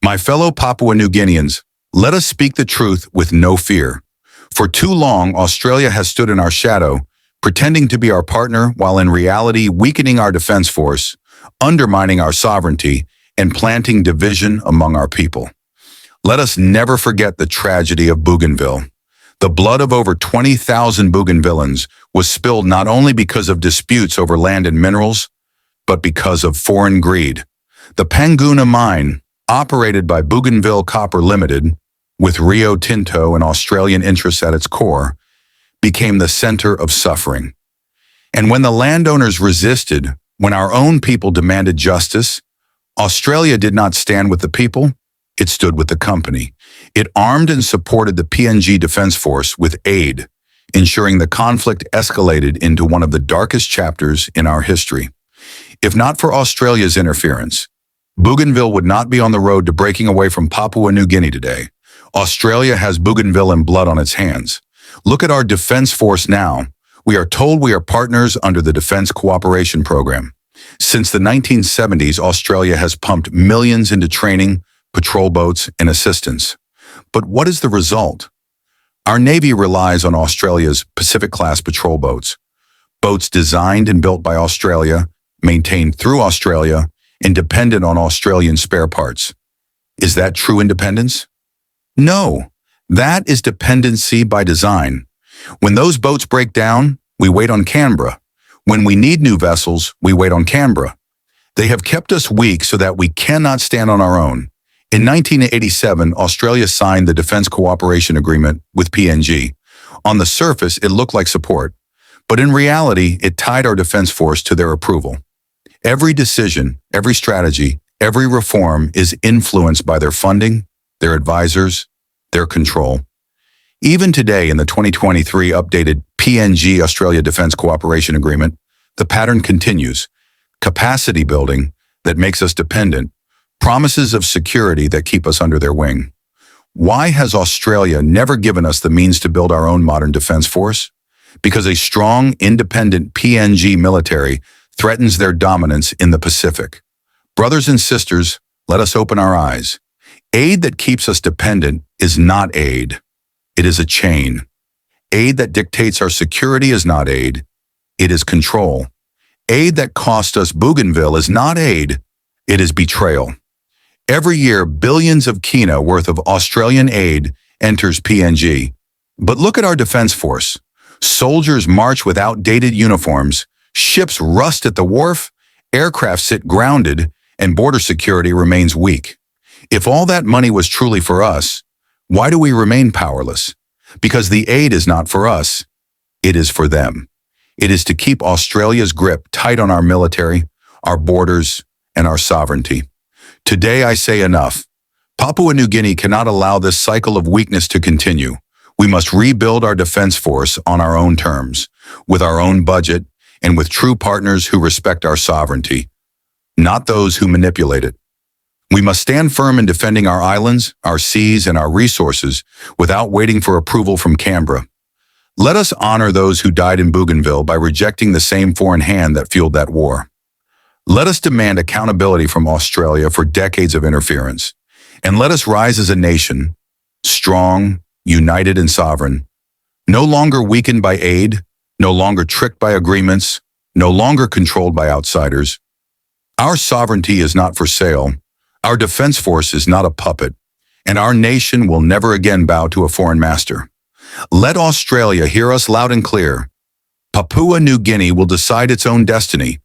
My fellow Papua New Guineans, let us speak the truth with no fear. For too long, Australia has stood in our shadow, pretending to be our partner while in reality weakening our defense force, undermining our sovereignty, and planting division among our people. Let us never forget the tragedy of Bougainville. The blood of over 20,000 Bougainvilleans was spilled not only because of disputes over land and minerals, but because of foreign greed. The Panguna mine, operated by Bougainville Copper Limited, with Rio Tinto and Australian interests at its core, became the center of suffering. And when the landowners resisted, when our own people demanded justice, Australia did not stand with the people, it stood with the company. It armed and supported the PNG Defence Force with aid, ensuring the conflict escalated into one of the darkest chapters in our history. If not for Australia's interference, Bougainville would not be on the road to breaking away from Papua New Guinea today. Australia has Bougainville in blood on its hands. Look at our defense force now. We are told we are partners under the Defense Cooperation Program. Since the 1970s, Australia has pumped millions into training, patrol boats, and assistance. But what is the result? Our Navy relies on Australia's Pacific-class patrol boats. Boats designed and built by Australia, maintained through Australia, and dependent on Australian spare parts. Is that true independence? No, that is dependency by design. When those boats break down, we wait on Canberra. When we need new vessels, we wait on Canberra. They have kept us weak so that we cannot stand on our own. In 1987, Australia signed the Defence Cooperation Agreement with PNG. On the surface, it looked like support, but in reality, it tied our defence force to their approval. Every decision, every strategy, every reform is influenced by their funding, their advisors, their control. Even today, in the 2023 updated PNG Australia Defence Cooperation Agreement, the pattern continues. Capacity building that makes us dependent, promises of security that keep us under their wing. Why has Australia never given us the means to build our own modern defense force? Because a strong, independent PNG military threatens their dominance in the Pacific. Brothers and sisters, let us open our eyes. Aid that keeps us dependent is not aid. It is a chain. Aid that dictates our security is not aid. It is control. Aid that cost us Bougainville is not aid. It is betrayal. Every year, billions of kina worth of Australian aid enters PNG. But look at our defense force. Soldiers march with outdated uniforms, ships rust at the wharf, aircraft sit grounded, and border security remains weak. If all that money was truly for us, why do we remain powerless? Because the aid is not for us, it is for them. It is to keep Australia's grip tight on our military, our borders, and our sovereignty. Today I say enough. Papua New Guinea cannot allow this cycle of weakness to continue. We must rebuild our defense force on our own terms, with our own budget, and with true partners who respect our sovereignty, not those who manipulate it. We must stand firm in defending our islands, our seas, and our resources without waiting for approval from Canberra. Let us honor those who died in Bougainville by rejecting the same foreign hand that fueled that war. Let us demand accountability from Australia for decades of interference, and let us rise as a nation, strong, united, and sovereign, no longer weakened by aid, no longer tricked by agreements, no longer controlled by outsiders. Our sovereignty is not for sale. Our defense force is not a puppet, and our nation will never again bow to a foreign master. Let Australia hear us loud and clear. Papua New Guinea will decide its own destiny,